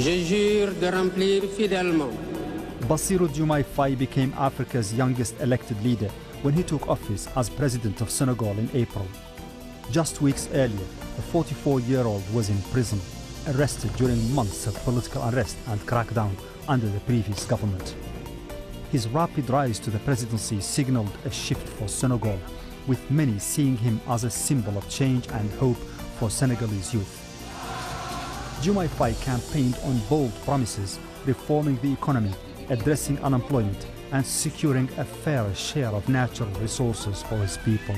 Je jure de remplir fidèlement. Bassirou Diomaye Faye became Africa's youngest elected leader when he took office as president of Senegal in April. Just weeks earlier, the 44-year-old was in prison, arrested during months of political unrest and crackdown under the previous government. His rapid rise to the presidency signaled a shift for Senegal, with many seeing him as a symbol of change and hope for Senegalese youth. Diomaye Faye campaigned on bold promises, reforming the economy, addressing unemployment, and securing a fairer share of natural resources for his people.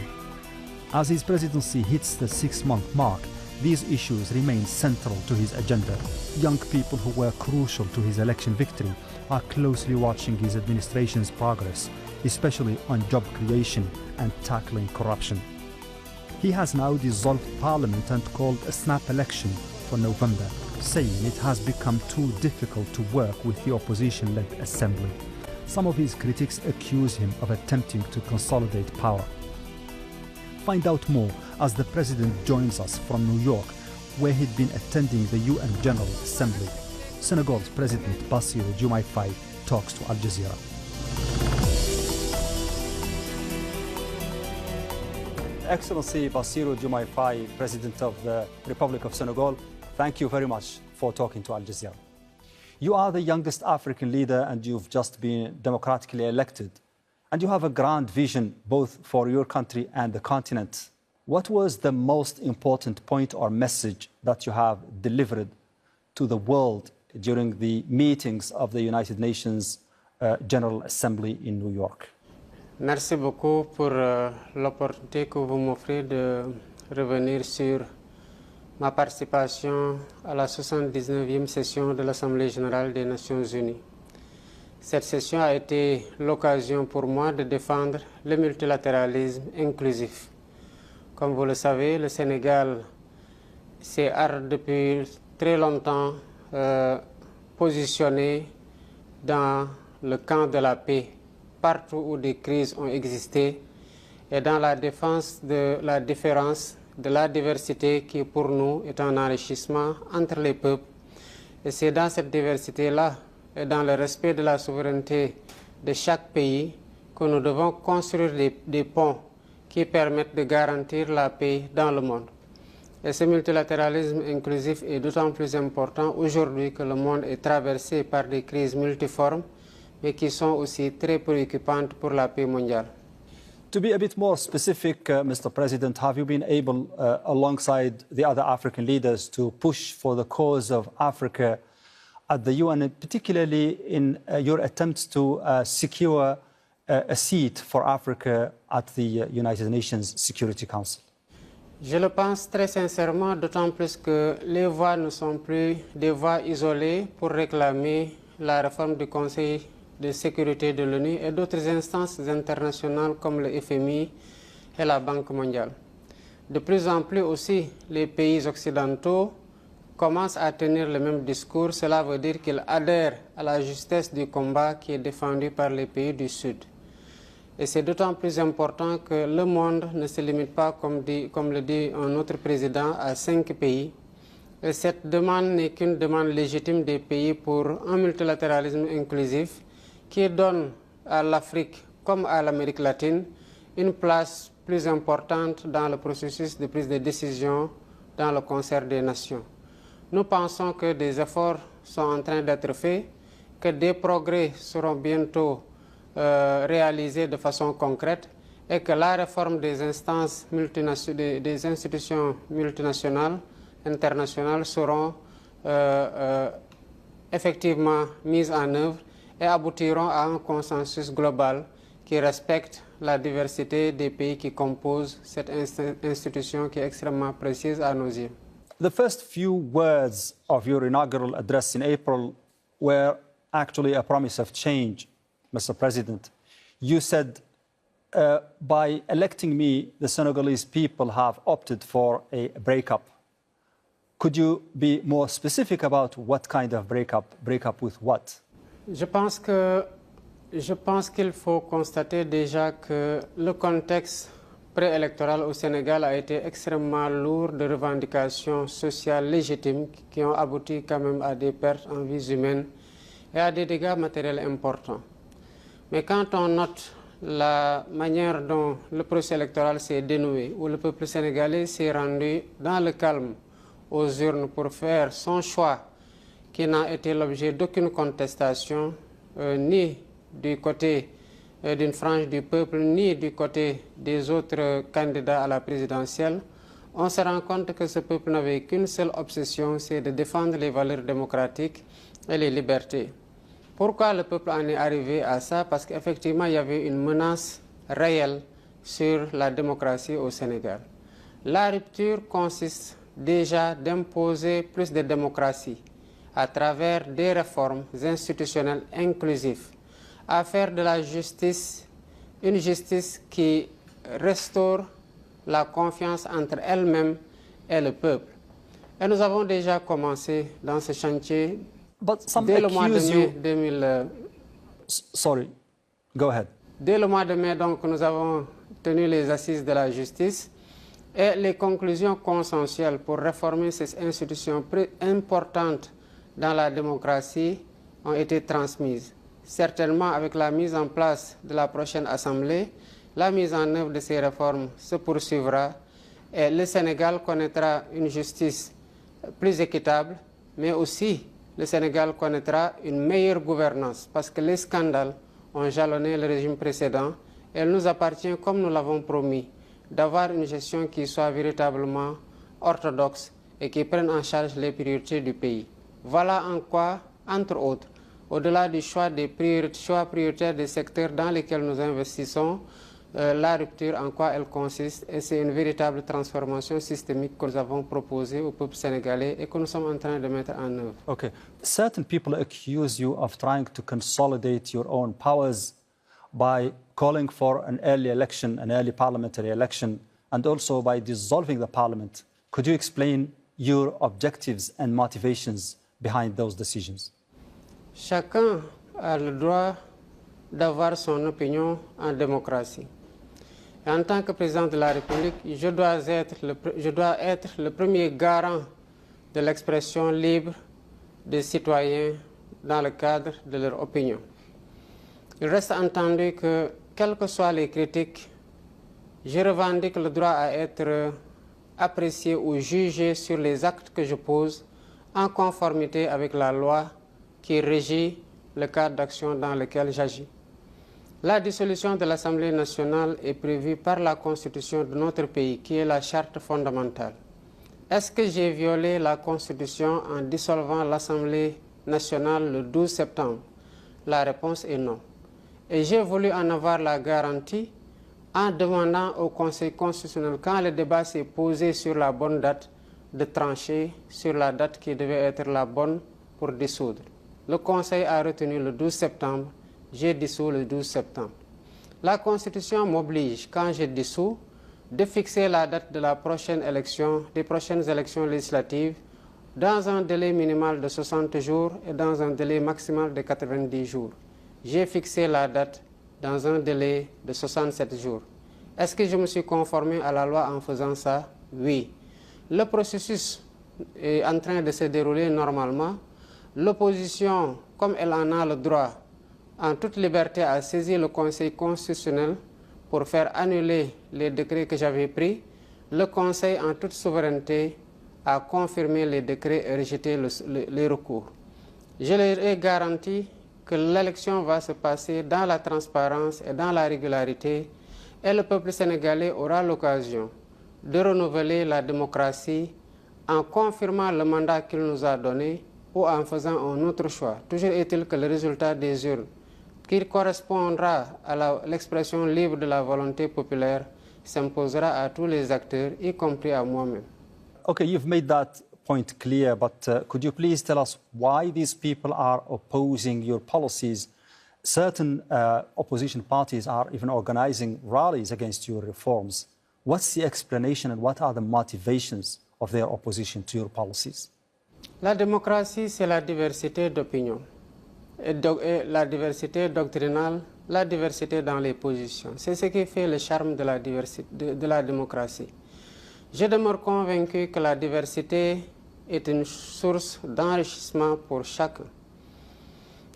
As his presidency hits the 6-month mark, these issues remain central to his agenda. Young people who were crucial to his election victory are closely watching his administration's progress, especially on job creation and tackling corruption. He has now dissolved parliament and called a snap election for November, saying it has become too difficult to work with the opposition-led assembly. Some of his critics accuse him of attempting to consolidate power. Find out more as the president joins us from New York, where he'd been attending the UN General Assembly. Senegal's President Bassirou Diomaye Faye talks to Al Jazeera. Excellency Bassirou Diomaye Faye, President of the Republic of Senegal, thank you very much for talking to Al Jazeera. You are the youngest African leader and you've just been democratically elected. And you have a grand vision both for your country and the continent. What was the most important point or message that you have delivered to the world during the meetings of the United Nations General Assembly in New York? Merci beaucoup pour l'opportunité que vous m'offrez de revenir sur ma participation à la 79e session de l'Assemblée générale des Nations unies. Cette session a été l'occasion pour moi de défendre le multilatéralisme inclusif. Comme vous le savez, le Sénégal s'est depuis très longtemps positionné dans le camp de la paix, partout où des crises ont existé, et dans la défense de la différence, de la diversité qui pour nous est un enrichissement entre les peuples. Et c'est dans cette diversité-là et dans le respect de la souveraineté de chaque pays que nous devons construire des ponts qui permettent de garantir la paix dans le monde. Et ce multilatéralisme inclusif est d'autant plus important aujourd'hui que le monde est traversé par des crises multiformes, mais qui sont aussi très préoccupantes pour la paix mondiale. To be a bit more specific, Mr. President, have you been able, alongside the other African leaders, to push for the cause of Africa at the UN, and particularly in your attempts to secure a seat for Africa at the United Nations Security Council? Je le pense très sincèrement, d'autant plus que les voix ne sont plus des voix isolées pour réclamer la réforme du Conseil de sécurité de l'ONU et d'autres instances internationales comme le FMI et la Banque mondiale. De plus en plus aussi, les pays occidentaux commencent à tenir le même discours. Cela veut dire qu'ils adhèrent à la justesse du combat qui est défendu par les pays du Sud. Et c'est d'autant plus important que le monde ne se limite pas, comme le dit un autre président, à 5 pays. Et cette demande n'est qu'une demande légitime des pays pour un multilatéralisme inclusif qui donne à l'Afrique comme à l'Amérique latine une place plus importante dans le processus de prise de décision dans le concert des nations. Nous pensons que des efforts sont en train d'être faits, que des progrès seront bientôt réalisés de façon concrète et que la réforme des instances des institutions multinationales, internationales seront effectivement mises en œuvre et aboutiront à un consensus global qui respecte la diversité des pays qui composent cette institution qui est extrêmement précise à nos yeux. The first few words of your inaugural address in April were actually a promise of change, Mr. President. You said, by electing me, the Senegalese people have opted for a breakup. Could you be more specific about what kind of breakup? Breakup with what? Je pense qu'il faut constater déjà que le contexte préélectoral au Sénégal a été extrêmement lourd de revendications sociales légitimes qui ont abouti quand même à des pertes en vies humaines et à des dégâts matériels importants. Mais quand on note la manière dont le processus électoral s'est dénoué, où le peuple sénégalais s'est rendu dans le calme aux urnes pour faire son choix, qui n'a été l'objet d'aucune contestation, ni du côté d'une frange du peuple, ni du côté des autres candidats à la présidentielle, on se rend compte que ce peuple n'avait qu'une seule obsession, c'est de défendre les valeurs démocratiques et les libertés. Pourquoi le peuple en est arrivé à ça? Parce qu'effectivement, il y avait une menace réelle sur la démocratie au Sénégal. La rupture consiste déjà d'imposer plus de démocratie à travers des réformes institutionnelles inclusives, à faire de la justice une justice qui restaure la confiance entre elle-même et le peuple. Et nous avons déjà commencé dans ce chantier dès le mois de mai 2000. Sorry, go ahead. Dès le mois de mai, donc, nous avons tenu les assises de la justice et les conclusions consensuelles pour réformer ces institutions importantes dans la démocratie ont été transmises. Certainement, avec la mise en place de la prochaine Assemblée, la mise en œuvre de ces réformes se poursuivra et le Sénégal connaîtra une justice plus équitable, mais aussi le Sénégal connaîtra une meilleure gouvernance parce que les scandales ont jalonné le régime précédent et il nous appartient, comme nous l'avons promis, d'avoir une gestion qui soit véritablement orthodoxe et qui prenne en charge les priorités du pays. Voilà en quoi, entre autres, au-delà du choix prioritaires des secteurs dans lesquels nous investissons, la rupture, en quoi elle consiste, et c'est une véritable transformation systémique que nous avons proposée au peuple sénégalais et que nous sommes en train de mettre en œuvre. Okay. Certain people accuse you of trying to consolidate your own powers by calling for an early election, an early parliamentary election, and also by dissolving the parliament. Could you explain your objectives and motivations behind those decisions? Chacun a le droit d'avoir son opinion en démocratie. Et en tant que président de la République, je dois être le premier garant de l'expression libre des citoyens dans le cadre de leur opinion. Il reste entendu que, quelles que soient les critiques, je revendique le droit à être apprécié ou jugé sur les actes que je pose en conformité avec la loi qui régit le cadre d'action dans lequel j'agis. La dissolution de l'Assemblée nationale est prévue par la Constitution de notre pays, qui est la charte fondamentale. Est-ce que j'ai violé la Constitution en dissolvant l'Assemblée nationale le 12 septembre? La réponse est non. Et j'ai voulu en avoir la garantie en demandant au Conseil constitutionnel, quand le débat s'est posé sur la bonne date, de trancher sur la date qui devait être la bonne pour dissoudre. Le Conseil a retenu le 12 septembre. J'ai dissous le 12 septembre. La Constitution m'oblige, quand je dissous, de fixer la date de la prochaine élection, des prochaines élections législatives, dans un délai minimal de 60 jours et dans un délai maximal de 90 jours. J'ai fixé la date dans un délai de 67 jours. Est-ce que je me suis conformé à la loi en faisant ça? Oui. Le processus est en train de se dérouler normalement. L'opposition, comme elle en a le droit, en toute liberté, a saisi le Conseil constitutionnel pour faire annuler les décrets que j'avais pris. Le Conseil, en toute souveraineté, a confirmé les décrets et rejeté les recours. Je leur ai garanti que l'élection va se passer dans la transparence et dans la régularité et le peuple sénégalais aura l'occasion de renouveler la démocratie en confirmant le mandat qu'il nous a donné ou en faisant un autre choix. Toujours est-il que le résultat des urnes, qui correspondra à l'expression libre de la volonté populaire, s'imposera à tous les acteurs, y compris à moi-même. Okay, you've made that point clear, but could you please tell us why these people are opposing your policies? Certain opposition parties are even organizing rallies against your reforms. What's the explanation and what are the motivations of their opposition to your policies? La démocratie, c'est la diversité d'opinions. et la diversité doctrinale, la diversité dans les positions. C'est ce qui fait le charme de la de la démocratie. Je demeure convaincu que la diversité est une source d'enrichissement pour chacun.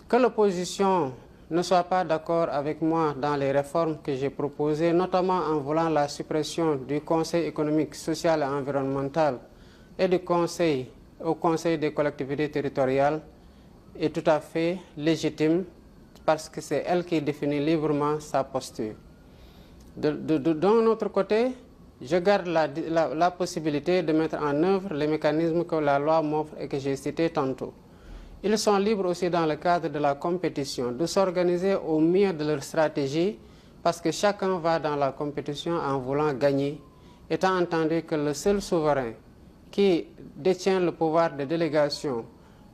Que l'opposition ne soit pas d'accord avec moi dans les réformes que j'ai proposées, notamment en voulant la suppression du Conseil économique, social et environnemental et du Conseil des collectivités territoriales, est tout à fait légitime parce que c'est elle qui définit librement sa posture. D'un autre côté, je garde la possibilité de mettre en œuvre les mécanismes que la loi m'offre et que j'ai cités tantôt. Ils sont libres aussi dans le cadre de la compétition de s'organiser au mieux de leur stratégie parce que chacun va dans la compétition en voulant gagner, étant entendu que le seul souverain qui détient le pouvoir de délégation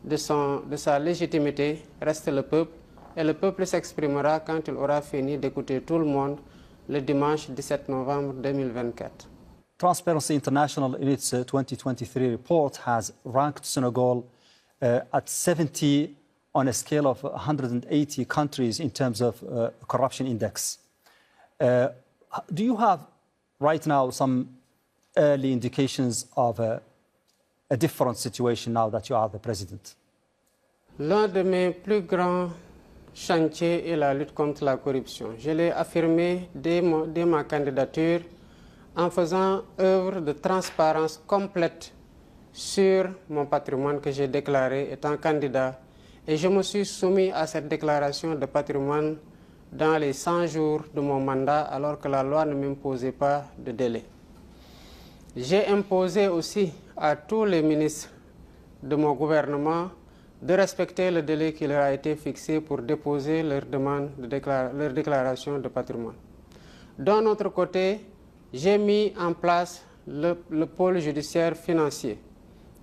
de sa légitimité reste le peuple, et le peuple s'exprimera quand il aura fini d'écouter tout le monde le dimanche 17 novembre 2024. Transparency International, in its 2023 report, has ranked Senegal at 70 on a scale of 180 countries in terms of corruption index. Do you have right now some early indications of a different situation now that you are the president? L'un de mes plus grands chantiers est la lutte contre la corruption. Je l'ai affirmé dès ma candidature en faisant œuvre de transparence complète sur mon patrimoine que j'ai déclaré étant candidat. Et je me suis soumis à cette déclaration de patrimoine dans les 100 jours de mon mandat alors que la loi ne m'imposait pas de délai. J'ai imposé aussi à tous les ministres de mon gouvernement de respecter le délai qui leur a été fixé pour déposer leur demande leur déclaration de patrimoine. D'un autre côté, j'ai mis en place le pôle judiciaire financier,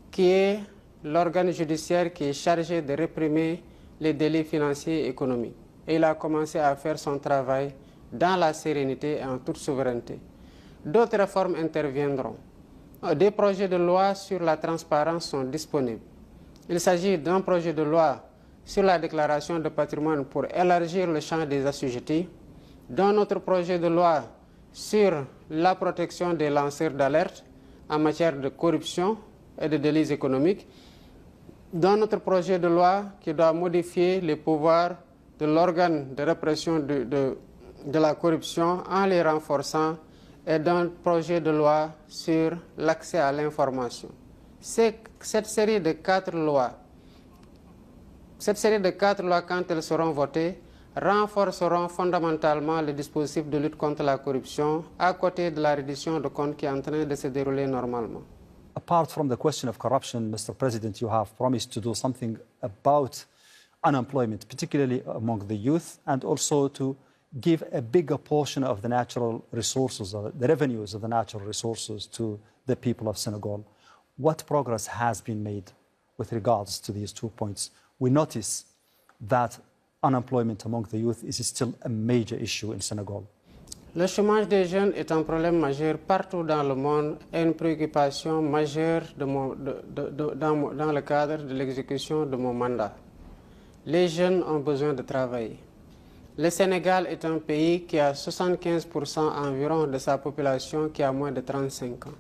qui est l'organe judiciaire qui est chargé de réprimer les délits financiers et économiques. Et il a commencé à faire son travail dans la sérénité et en toute souveraineté. D'autres réformes interviendront. Des projets de loi sur la transparence sont disponibles. Il s'agit d'un projet de loi sur la déclaration de patrimoine pour élargir le champ des assujettis, d'un autre projet de loi sur la protection des lanceurs d'alerte en matière de corruption et de délits économiques, d'un autre projet de loi qui doit modifier les pouvoirs de l'organe de répression de la corruption en les renforçant, et d'un projet de loi sur l'accès à l'information. Cette série de 4 lois, quand elles seront votées, renforceront fondamentalement le dispositif de lutte contre la corruption à côté de la reddition de comptes qui est en train de se dérouler normalement. Apart from the question of corruption, Mr. President, you have promised to do something about unemployment, particularly among the youth, and also to give a bigger portion of the natural resources, the revenues of the natural resources to the people of Senegal. What progress has been made with regards to these 2 points? We notice that unemployment among the youth is still a major issue in Senegal. Le chômage des jeunes est un problème majeur partout dans le monde et une préoccupation majeure dans le cadre de l'exécution de mon mandat. Les jeunes ont besoin de travailler. Le Sénégal est un pays qui a 75% environ de sa population qui a moins de 35 ans.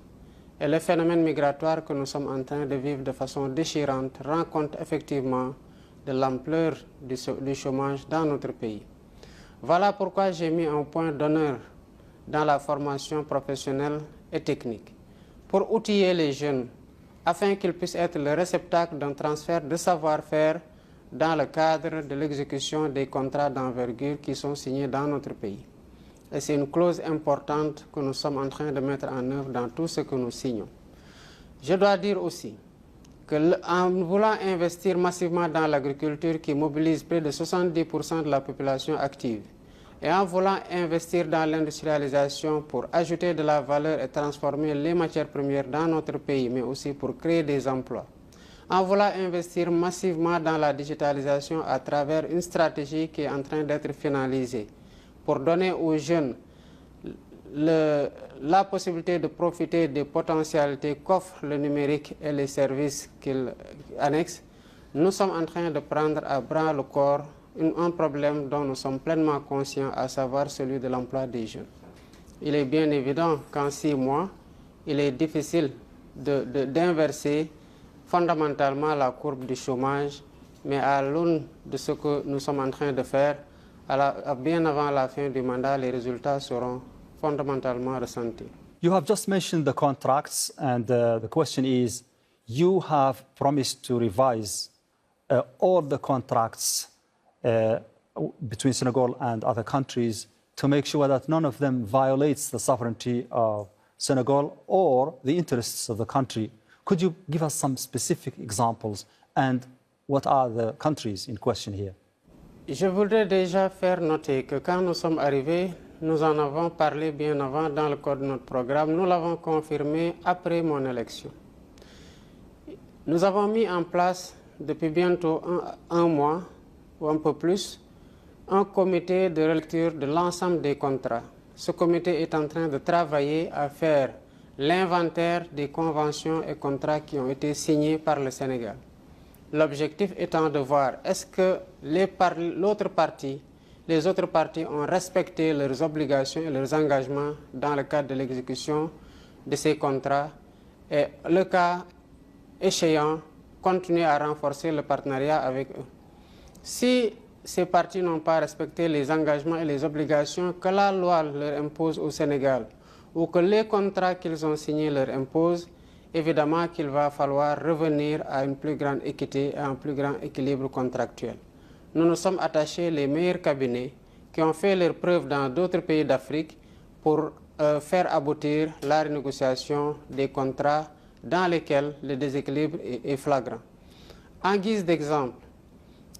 Et le phénomène migratoire que nous sommes en train de vivre de façon déchirante rend compte effectivement de l'ampleur du chômage dans notre pays. Voilà pourquoi j'ai mis un point d'honneur dans la formation professionnelle et technique pour outiller les jeunes afin qu'ils puissent être le réceptacle d'un transfert de savoir-faire dans le cadre de l'exécution des contrats d'envergure qui sont signés dans notre pays. Et c'est une clause importante que nous sommes en train de mettre en œuvre dans tout ce que nous signons. Je dois dire aussi qu'en voulant investir massivement dans l'agriculture qui mobilise près de 70% de la population active, et en voulant investir dans l'industrialisation pour ajouter de la valeur et transformer les matières premières dans notre pays, mais aussi pour créer des emplois, en voulant investir massivement dans la digitalisation à travers une stratégie qui est en train d'être finalisée pour donner aux jeunes la possibilité de profiter des potentialités qu'offre le numérique et les services qu'il annexe, Nous sommes en train de prendre à bras le corps un problème dont nous sommes pleinement conscients, à savoir celui de l'emploi des jeunes. Il est bien évident qu'en 6 mois, il est difficile d'inverser fondamentalement la courbe du chômage, mais à l'aune de ce que nous sommes en train de faire, bien avant la fin du mandat, les résultats seront fondamentalement ressentis. You have just mentioned the contracts, and the question is, you have promised to revise all the contracts between Senegal and other countries to make sure that none of them violates the sovereignty of Senegal or the interests of the country. Could you give us some specific examples, and what are the countries in question here? Je voudrais déjà faire noter que quand nous sommes arrivés, nous en avons parlé bien avant dans le cadre de notre programme. Nous l'avons confirmé après mon élection. Nous avons mis en place depuis bientôt un mois ou un peu plus un comité de relecture de l'ensemble des contrats. Ce comité est en train de travailler à faire l'inventaire des conventions et contrats qui ont été signés par le Sénégal. L'objectif étant de voir est-ce que les autres parties ont respecté leurs obligations et leurs engagements dans le cadre de l'exécution de ces contrats, et le cas échéant, continuer à renforcer le partenariat avec eux. Si ces parties n'ont pas respecté les engagements et les obligations que la loi leur impose au Sénégal, ou que les contrats qu'ils ont signés leur imposent, évidemment qu'il va falloir revenir à une plus grande équité et à un plus grand équilibre contractuel. Nous nous sommes attachés les meilleurs cabinets qui ont fait leurs preuves dans d'autres pays d'Afrique pour faire aboutir la renégociation des contrats dans lesquels le déséquilibre est flagrant. En guise d'exemple,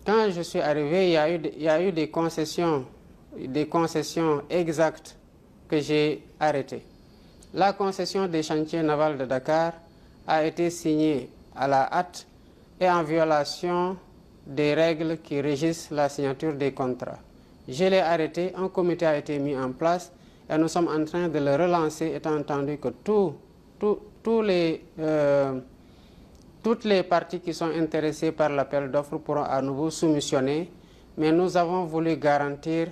quand je suis arrivé, il y a eu des concessions exactes que j'ai arrêtées. La concession des chantiers navals de Dakar a été signée à la hâte et en violation des règles qui régissent la signature des contrats. Je l'ai arrêté, un comité a été mis en place et nous sommes en train de le relancer, étant entendu que toutes les parties qui sont intéressées par l'appel d'offres pourront à nouveau soumissionner, mais nous avons voulu garantir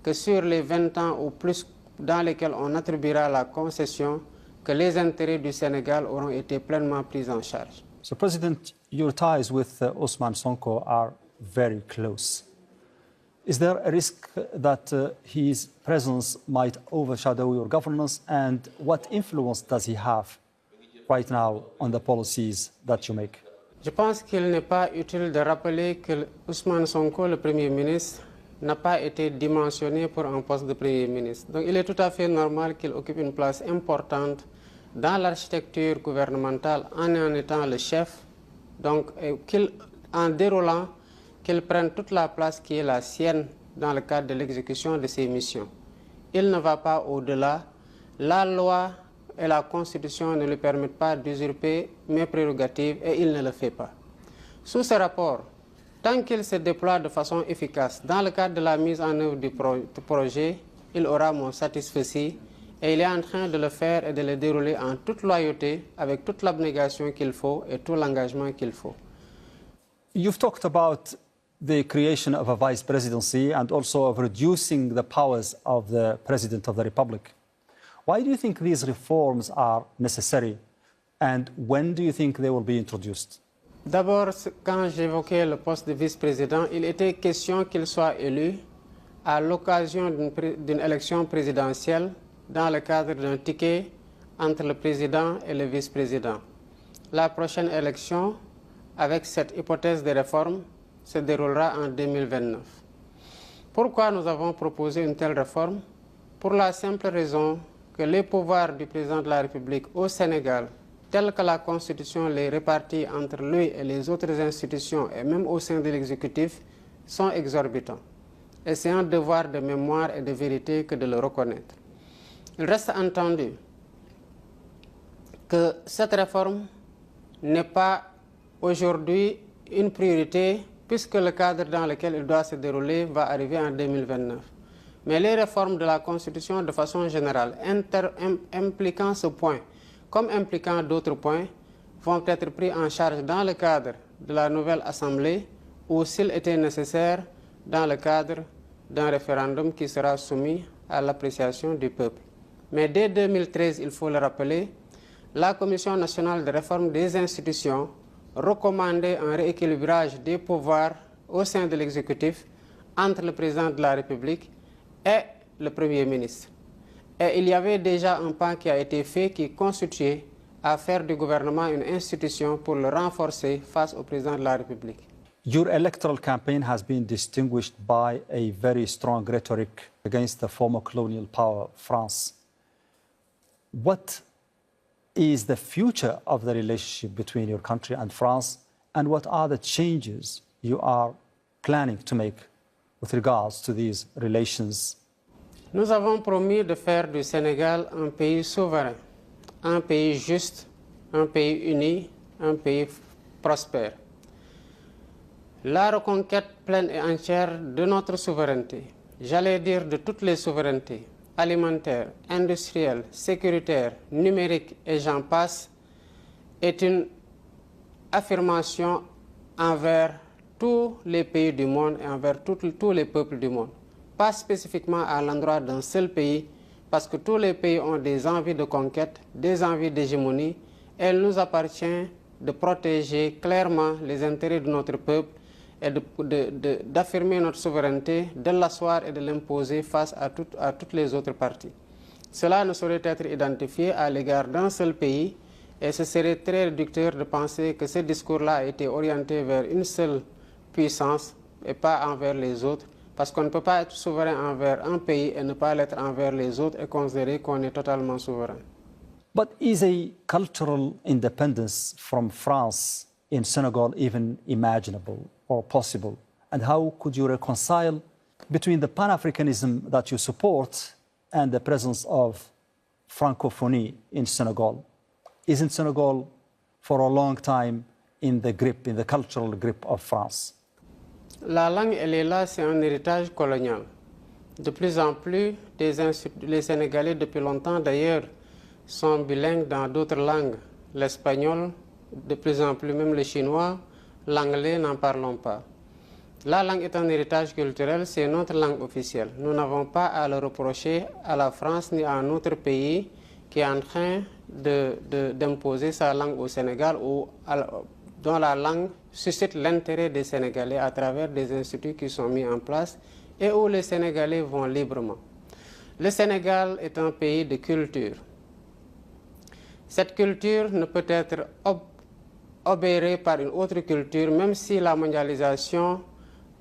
que sur les 20 ans ou plus dans lesquels on attribuera la concession, que les intérêts du Sénégal auront été pleinement pris en charge. So, President, your ties with Ousmane Sonko are very close. Is there a risk that his presence might overshadow your governance, and what influence does he have right now on the policies that you make? Je pense qu'il n'est pas utile de rappeler que Ousmane Sonko, le Premier ministre, n'a pas été dimensionné pour un poste de Premier ministre. Donc il est tout à fait normal qu'il occupe une place importante dans l'architecture gouvernementale en étant le chef, donc en déroulant, qu'il prenne toute la place qui est la sienne dans le cadre de l'exécution de ses missions. Il ne va pas au-delà. La loi et la Constitution ne lui permettent pas d'usurper mes prérogatives et il ne le fait pas. Sous ce rapport, tant qu'il se déploie de façon efficace dans le cadre de la mise en œuvre du projet, il aura mon satisfecit et il est en train de le faire et de le dérouler en toute loyauté, avec toute l'abnégation qu'il faut et tout l'engagement qu'il faut. You've talked about the creation of a vice presidency and also of reducing the powers of the President of the Republic. Why do you think these reforms are necessary, and when do you think they will be introduced? D'abord, quand j'évoquais le poste de vice-président, il était question qu'il soit élu à l'occasion d'une élection présidentielle dans le cadre d'un ticket entre le président et le vice-président. La prochaine élection, avec cette hypothèse de réforme, se déroulera en 2029. Pourquoi nous avons proposé une telle réforme? Pour la simple raison que les pouvoirs du président de la République au Sénégal, tels que la Constitution les répartit entre lui et les autres institutions et même au sein de l'exécutif, sont exorbitants. Et c'est un devoir de mémoire et de vérité que de le reconnaître. Il reste entendu que cette réforme n'est pas aujourd'hui une priorité puisque le cadre dans lequel il doit se dérouler va arriver en 2029. Mais les réformes de la Constitution de façon générale, impliquant ce point comme impliquant d'autres points, vont être pris en charge dans le cadre de la nouvelle Assemblée ou s'il était nécessaire dans le cadre d'un référendum qui sera soumis à l'appréciation du peuple. Mais dès 2013, il faut le rappeler, la Commission nationale de réforme des institutions recommandait un rééquilibrage des pouvoirs au sein de l'exécutif entre le président de la République et le Premier ministre. Et il y avait déjà un pas qui a été fait qui constituait à faire du gouvernement une institution pour le renforcer face au président de la République. Your electoral campaign has been distinguished by a very strong rhetoric against the former colonial power, France. What is the future of the relationship between your country and France, and what are the changes you are planning to make with regards to these relations? Nous avons promis de faire du Sénégal un pays souverain, un pays juste, un pays uni, un pays prospère. La reconquête pleine et entière de notre souveraineté, j'allais dire de toutes les souverainetés, alimentaire, industrielle, sécuritaire, numérique et j'en passe, est une affirmation envers tous les pays du monde et envers tous les peuples du monde. Pas spécifiquement à l'endroit d'un seul pays, parce que tous les pays ont des envies de conquête, des envies d'hégémonie, et il nous appartient de protéger clairement les intérêts de notre peuple et d'affirmer notre souveraineté, de l'asseoir et de l'imposer face à toutes les autres parties. Cela ne saurait être identifié à l'égard d'un seul pays et ce serait très réducteur de penser que ce discours-là a été orienté vers une seule puissance et pas envers les autres, parce qu'on ne peut pas être souverain envers un pays et ne pas l'être envers les autres et considérer qu'on est totalement souverain. But is a cultural independence from France in Senegal even imaginable or possible? And how could you reconcile between the Pan-Africanism that you support and the presence of Francophonie in Senegal? Isn't Senegal for a long time in the cultural grip of France? La langue, elle est là, c'est un héritage colonial. De plus en plus, les Sénégalais, depuis longtemps d'ailleurs, sont bilingues dans d'autres langues. L'espagnol, de plus en plus même le chinois, l'anglais, n'en parlons pas. La langue est un héritage culturel, c'est notre langue officielle. Nous n'avons pas à le reprocher à la France ni à un autre pays qui est en train d'imposer sa langue au Sénégal ou dont la langue suscite l'intérêt des Sénégalais à travers des instituts qui sont mis en place et où les Sénégalais vont librement. Le Sénégal est un pays de culture. Cette culture ne peut être obérée par une autre culture, même si la mondialisation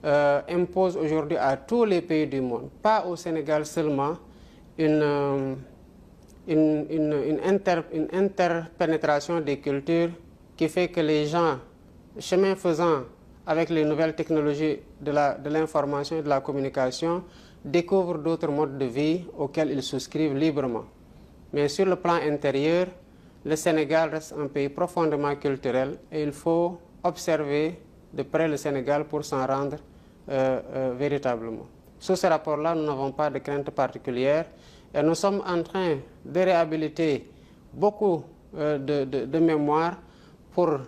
impose aujourd'hui à tous les pays du monde, pas au Sénégal seulement, une interpénétration des cultures qui fait que les gens, chemin faisant avec les nouvelles technologies de l'information et de la communication, découvrent d'autres modes de vie auxquels ils souscrivent librement. Mais sur le plan intérieur, le Sénégal reste un pays profondément culturel et il faut observer de près le Sénégal pour s'en rendre véritablement. Sous ce rapport-là, nous n'avons pas de crainte particulière et nous sommes en train de réhabiliter beaucoup de mémoire pour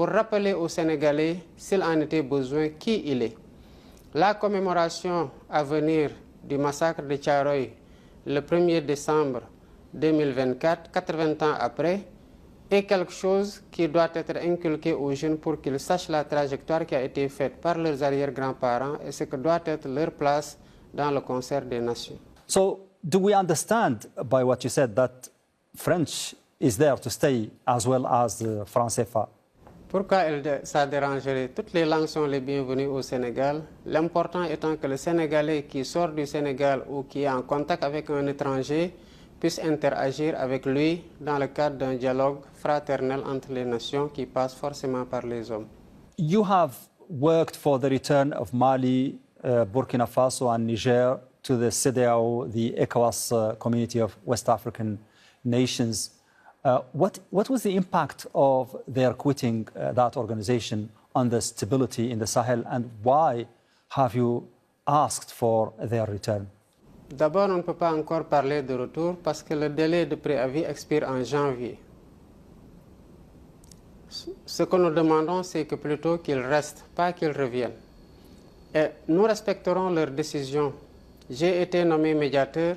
rappeler aux Sénégalais, s'il en était besoin, qui il est. La commémoration à venir du massacre de Thiaroye le 1er décembre 2024, 80 ans après, est quelque chose qui doit être inculqué aux jeunes pour qu'ils sachent la trajectoire qui a été faite par leurs arrière-grands-parents et ce que doit être leur place dans le concert des nations. So, do we understand by what you said that French is there to stay as well as the franc CFA? Pourquoi ça dérangerait? Toutes les langues sont les bienvenues au Sénégal. L'important étant que le Sénégalais qui sort du Sénégal ou qui est en contact avec un étranger puisse interagir avec lui dans le cadre d'un dialogue fraternel entre les nations qui passe forcément par les hommes. You have worked for the return of Mali, Burkina Faso and Niger to the CEDEAO, the ECOWAS community of West African nations. What was the impact of their quitting that organization on the stability in the Sahel, and why have you asked for their return? D'abord, on ne peut pas encore parler de retour parce que le délai de préavis expire en janvier. Ce que nous demandons, c'est que plutôt qu'ils restent, pas qu'ils reviennent. Et nous respecterons leurs décisions. J'ai été nommé médiateur.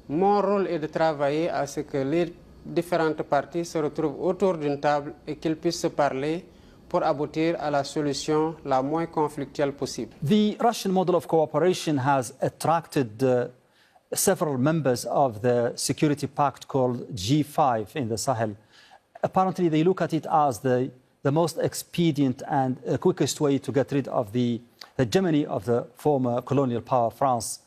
Mon rôle est de travailler à ce que les différentes parties se retrouvent autour d'une table et qu'ils puissent se parler pour aboutir à la solution la moins conflictuelle possible. The Russian model of cooperation has attracted several members of the security pact called G5 in the Sahel. Apparently, they look at it as the most expedient and quickest way to get rid of the hegemony of the former colonial power, France.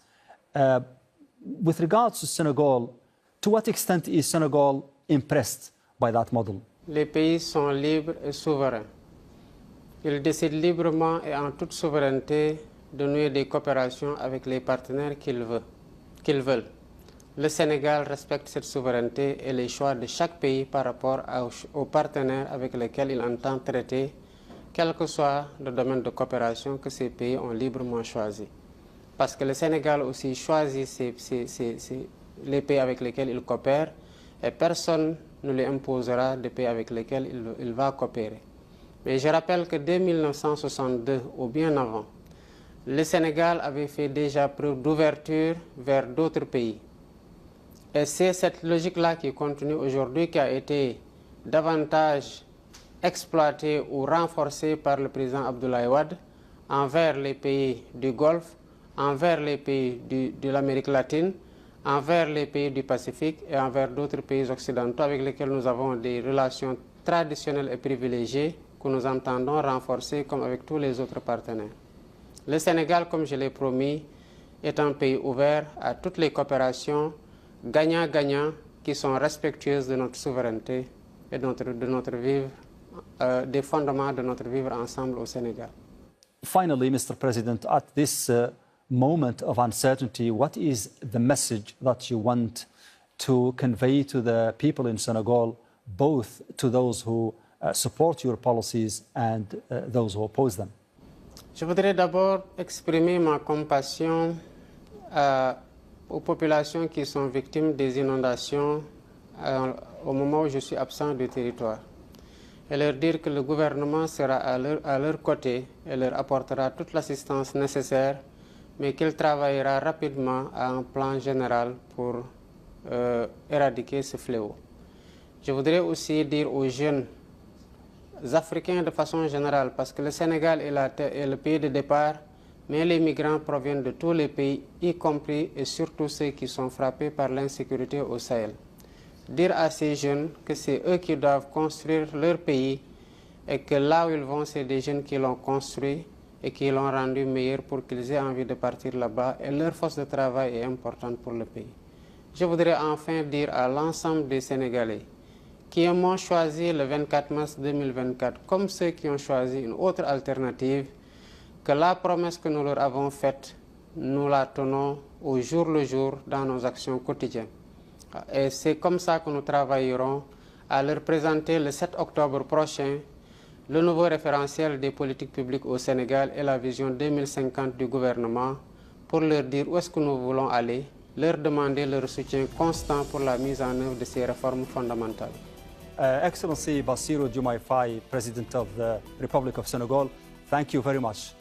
With regards to Senegal, to what extent is Senegal impressed by that model? Les pays sont libres et souverains. Ils décident librement et en toute souveraineté de nouer des coopérations avec les partenaires qu'ils veulent. Le Sénégal respecte cette souveraineté et les choix de chaque pays par rapport aux partenaires avec lesquels il entend traiter, quel que soit le domaine de coopération que ces pays ont librement choisi. Parce que le Sénégal aussi choisit les pays avec lesquels il coopère et personne ne lui imposera des pays avec lesquels il va coopérer. Mais je rappelle que dès 1962 ou bien avant, le Sénégal avait fait déjà preuve d'ouverture vers d'autres pays. Et c'est cette logique-là qui continue aujourd'hui, qui a été davantage exploitée ou renforcée par le président Abdoulaye Wade envers les pays du Golfe, envers les pays de l'Amérique latine, envers les pays du Pacifique et envers d'autres pays occidentaux avec lesquels nous avons des relations traditionnelles et privilégiées que nous entendons renforcer comme avec tous les autres partenaires. Le Sénégal, comme je l'ai promis, est un pays ouvert à toutes les coopérations gagnant-gagnant qui sont respectueuses de notre souveraineté et de notre vivre, des fondements de notre vivre ensemble au Sénégal. Finally, Mr. President, at this moment of uncertainty, what is the message that you want to convey to the people in Senegal, both to those who support your policies and those who oppose them? Je voudrais d'abord exprimer ma compassion aux populations qui sont victimes des inondations au moment où je suis absent du territoire et leur dire que le gouvernement sera à leur côté et leur apportera toute l'assistance nécessaire, mais qu'il travaillera rapidement à un plan général pour éradiquer ce fléau. Je voudrais aussi dire aux jeunes Africains de façon générale, parce que le Sénégal est le pays de départ, mais les migrants proviennent de tous les pays, y compris et surtout ceux qui sont frappés par l'insécurité au Sahel. Dire à ces jeunes que c'est eux qui doivent construire leur pays et que là où ils vont, c'est des jeunes qui l'ont construit et qui l'ont rendu meilleur pour qu'ils aient envie de partir là-bas et leur force de travail est importante pour le pays. Je voudrais enfin dire à l'ensemble des Sénégalais qui m'ont choisi le 24 mars 2024 comme ceux qui ont choisi une autre alternative, que la promesse que nous leur avons faite, nous la tenons au jour le jour dans nos actions quotidiennes. Et c'est comme ça que nous travaillerons à leur présenter le 7 octobre prochain le nouveau référentiel des politiques publiques au Sénégal et la vision 2050 du gouvernement pour leur dire où est-ce que nous voulons aller, leur demander leur soutien constant pour la mise en œuvre de ces réformes fondamentales. Excellency Bassirou Diomaye Faye, President of the Republic of Senegal, thank you very much.